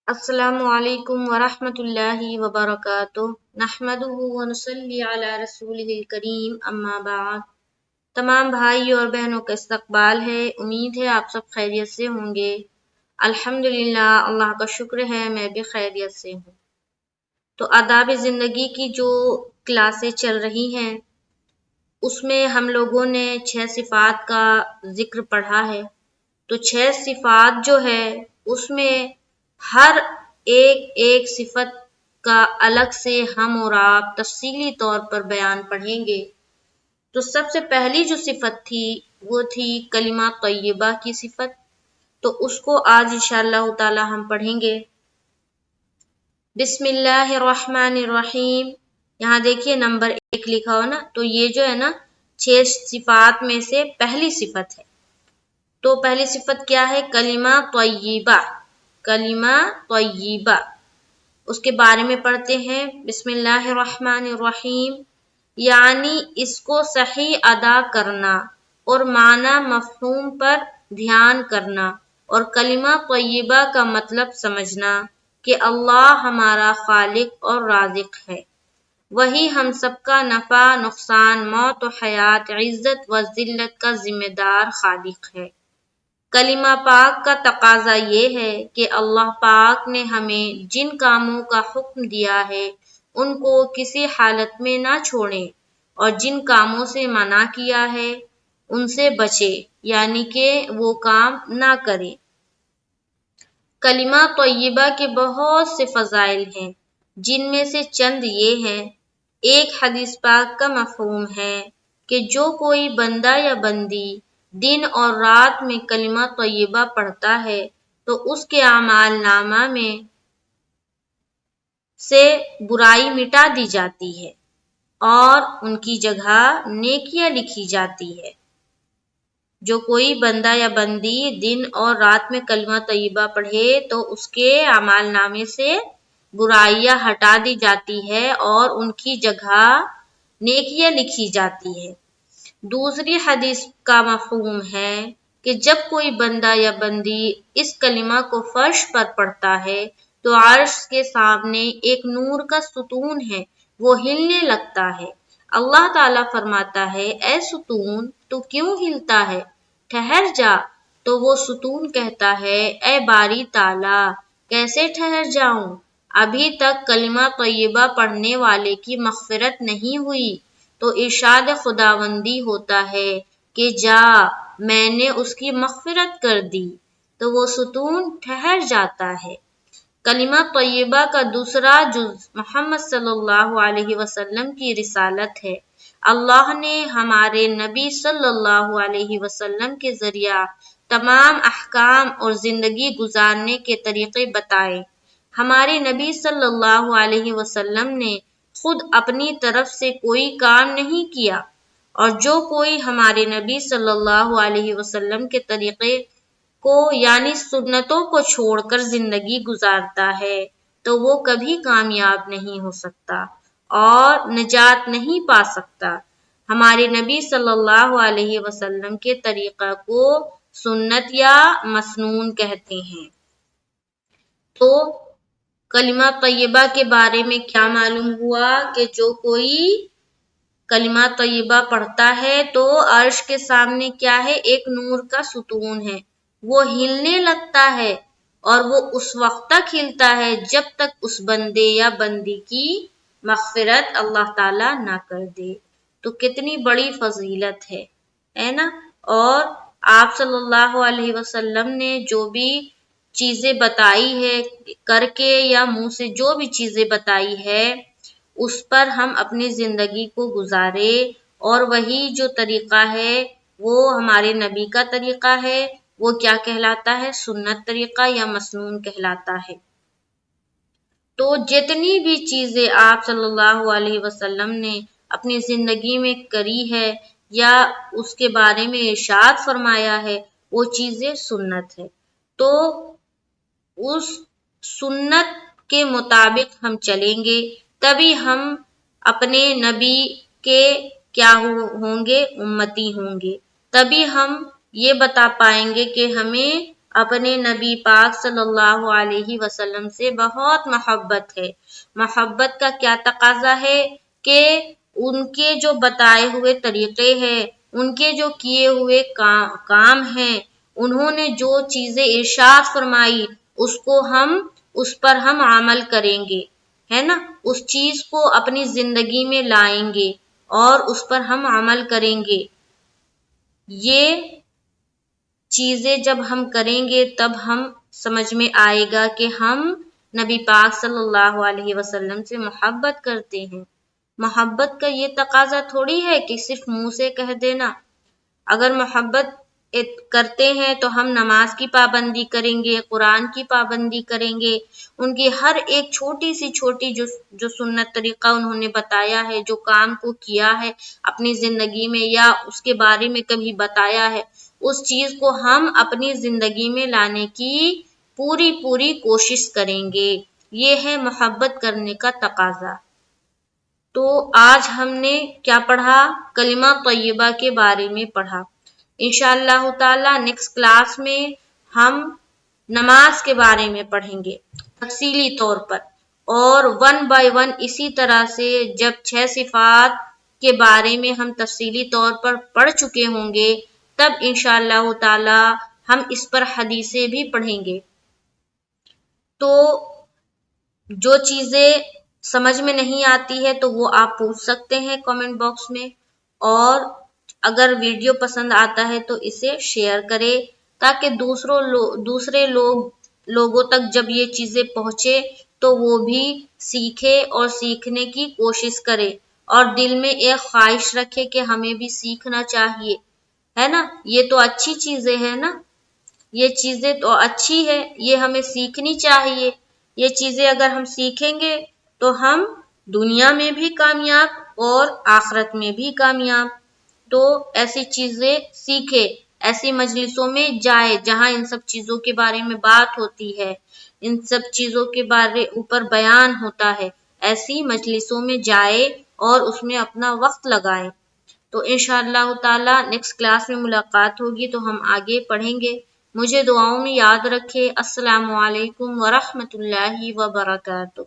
السلام علیکم ورحمۃ اللہ وبرکاتہ نحمدہ ونصلی علی رسولہ الکریم اما بعد۔ تمام بھائی اور بہنوں کا استقبال ہے، امید ہے آپ سب خیریت سے ہوں گے۔ الحمدللہ، اللہ کا شکر ہے میں بھی خیریت سے ہوں۔ تو آداب زندگی کی جو کلاسیں چل رہی ہیں اس میں ہم لوگوں نے 6 صفات کا ذکر پڑھا ہے۔ تو 6 صفات جو ہے اس میں ہر ایک صفت کا الگ سے ہم اور آپ تفصیلی طور پر بیان پڑھیں گے۔ تو سب سے پہلی جو صفت تھی وہ تھی کلمہ طیبہ کی صفت، تو اس کو آج انشاءاللہ تعالی ہم پڑھیں گے۔ بسم اللہ الرحمن الرحیم، یہاں دیکھیے نمبر 1 لکھا ہو نا، تو یہ جو ہے نا 6 صفات میں سے پہلی صفت ہے۔ تو پہلی صفت کیا ہے؟ کلمہ طیبہ، کلمہ طیبہ، اس کے بارے میں پڑھتے ہیں۔ بسم اللہ الرحمن الرحیم، یعنی اس کو صحیح ادا کرنا اور معنی مفہوم پر دھیان کرنا، اور کلمہ طیبہ کا مطلب سمجھنا کہ اللہ ہمارا خالق اور رازق ہے، وہی ہم سب کا نفع نقصان، موت و حیات، عزت و ذلت کا ذمہ دار خالق ہے۔ کلمہ پاک کا تقاضا یہ ہے کہ اللہ پاک نے ہمیں جن کاموں کا حکم دیا ہے ان کو کسی حالت میں نہ چھوڑیں، اور جن کاموں سے منع کیا ہے ان سے بچے، یعنی کہ وہ کام نہ کریں۔ کلمہ طیبہ کے بہت سے فضائل ہیں، جن میں سے چند یہ ہیں۔ ایک حدیث پاک کا مفہوم ہے کہ جو کوئی بندہ یا بندی دن اور رات میں کلمہ طیبہ پڑھتا ہے تو اس کے اعمال نامہ میں سے برائی مٹا دی جاتی ہے اور ان کی جگہ نیکیاں لکھی جاتی ہے۔ جو کوئی بندہ یا بندی دن اور رات میں کلمہ طیبہ پڑھے تو اس کے اعمال نامے سے برائیاں ہٹا دی جاتی ہے اور ان کی جگہ نیکیاں لکھی جاتی ہے۔ دوسری حدیث کا مفہوم ہے کہ جب کوئی بندہ یا بندی اس کلمہ کو فرش پر پڑھتا ہے تو عرش کے سامنے ایک نور کا ستون ہے، وہ ہلنے لگتا ہے۔ اللہ تعالیٰ فرماتا ہے، اے ستون تو کیوں ہلتا ہے؟ ٹھہر جا۔ تو وہ ستون کہتا ہے، اے باری تعالیٰ کیسے ٹھہر جاؤں؟ ابھی تک کلمہ طیبہ پڑھنے والے کی مغفرت نہیں ہوئی۔ تو ارشاد خداوندی ہوتا ہے کہ جا، میں نے اس کی مغفرت کر دی، تو وہ ستون ٹھہر جاتا ہے۔ کلمہ طیبہ کا دوسرا جز محمد صلی اللہ علیہ وسلم کی رسالت ہے۔ اللہ نے ہمارے نبی صلی اللہ علیہ وسلم کے ذریعہ تمام احکام اور زندگی گزارنے کے طریقے بتائے۔ ہمارے نبی صلی اللہ علیہ وسلم نے خود اپنی طرف سے کوئی کام نہیں کیا، اور جو کوئی ہمارے نبی صلی اللہ علیہ وسلم کے طریقے کو یعنی سنتوں کو چھوڑ کر زندگی گزارتا ہے تو وہ کبھی کامیاب نہیں ہو سکتا اور نجات نہیں پا سکتا۔ ہمارے نبی صلی اللہ علیہ وسلم کے طریقہ کو سنت یا مسنون کہتے ہیں۔ تو کلمہ طیبہ کے بارے میں کیا معلوم ہوا کہ جو کوئی کلمہ طیبہ پڑھتا ہے تو عرش کے سامنے کیا ہے؟ ایک نور کا ستون ہے، وہ ہلنے لگتا ہے، اور وہ اس وقت تک ہلتا ہے جب تک اس بندے یا بندی کی مغفرت اللہ تعالیٰ نہ کر دے۔ تو کتنی بڑی فضیلت ہے نا؟ اور آپ صلی اللہ علیہ وسلم نے جو بھی چیزیں بتائی ہے کر کے یا منہ سے جو بھی چیزیں بتائی ہے اس پر ہم اپنی زندگی کو گزارے، اور وہی جو طریقہ ہے وہ ہمارے نبی کا طریقہ ہے، وہ کیا کہلاتا ہے؟ سنت طریقہ یا مسنون کہلاتا ہے۔ تو جتنی بھی چیزیں آپ صلی اللہ علیہ وسلم نے اپنی زندگی میں کری ہے یا اس کے بارے میں ارشاد فرمایا ہے وہ چیزیں سنت ہے۔ تو اس سنت کے مطابق ہم چلیں گے تبھی ہم اپنے نبی کے کیا ہوں گے؟ امتی ہوں گے۔ تبھی ہم یہ بتا پائیں گے کہ ہمیں اپنے نبی پاک صلی اللہ علیہ وسلم سے بہت محبت ہے۔ محبت کا کیا تقاضا ہے کہ ان کے جو بتائے ہوئے طریقے ہیں، ان کے جو کیے ہوئے کام ہیں، انہوں نے جو چیزیں ارشاد فرمائی اس پر ہم عمل کریں گے، ہے نا، اس چیز کو اپنی زندگی میں لائیں گے اور اس پر ہم عمل کریں گے۔ یہ چیزیں جب ہم کریں گے تب ہم سمجھ میں آئے گا کہ ہم نبی پاک صلی اللہ علیہ وسلم سے محبت کرتے ہیں۔ محبت کا یہ تقاضا تھوڑی ہے کہ صرف منہ سے کہہ دینا۔ اگر محبت کرتے ہیں تو ہم نماز کی پابندی کریں گے، قرآن کی پابندی کریں گے، ان کی ہر ایک چھوٹی سی چھوٹی جو سنت طریقہ انہوں نے بتایا ہے، جو کام کو کیا ہے اپنی زندگی میں یا اس کے بارے میں کبھی بتایا ہے، اس چیز کو ہم اپنی زندگی میں لانے کی پوری کوشش کریں گے۔ یہ ہے محبت کرنے کا تقاضا۔ تو آج ہم نے کیا پڑھا؟ کلمہ طیبہ کے بارے میں پڑھا۔ انشاءاللہ تعالی نیکسٹ کلاس میں ہم نماز کے بارے میں پڑھیں گے تفصیلی طور پر، اور 1 by 1 اسی طرح سے جب 6 صفات کے بارے میں ہم تفصیلی طور پر پڑھ چکے ہوں گے تب انشاءاللہ تعالی ہم اس پر حدیثیں بھی پڑھیں گے۔ تو جو چیزیں سمجھ میں نہیں آتی ہے تو وہ آپ پوچھ سکتے ہیں کامنٹ باکس میں، اور اگر ویڈیو پسند آتا ہے تو اسے شیئر کرے تاکہ دوسرے لوگوں تک جب یہ چیزیں پہنچے تو وہ بھی سیکھے اور سیکھنے کی کوشش کرے، اور دل میں ایک خواہش رکھے کہ ہمیں بھی سیکھنا چاہیے، ہے نا۔ یہ تو اچھی چیزیں ہیں نا، یہ چیزیں تو اچھی ہے، یہ ہمیں سیکھنی چاہیے۔ یہ چیزیں اگر ہم سیکھیں گے تو ہم دنیا میں بھی کامیاب اور آخرت میں بھی کامیاب۔ تو ایسی چیزیں سیکھے، ایسی مجلسوں میں جائے جہاں ان سب چیزوں کے بارے میں بات ہوتی ہے، ان سب چیزوں کے بارے اوپر بیان ہوتا ہے، ایسی مجلسوں میں جائے اور اس میں اپنا وقت لگائے۔ تو انشاءاللہ تعالی نیکسٹ کلاس میں ملاقات ہوگی تو ہم آگے پڑھیں گے۔ مجھے دعاؤں میں یاد رکھے۔ السلام علیکم ورحمۃ اللہ وبرکاتہ۔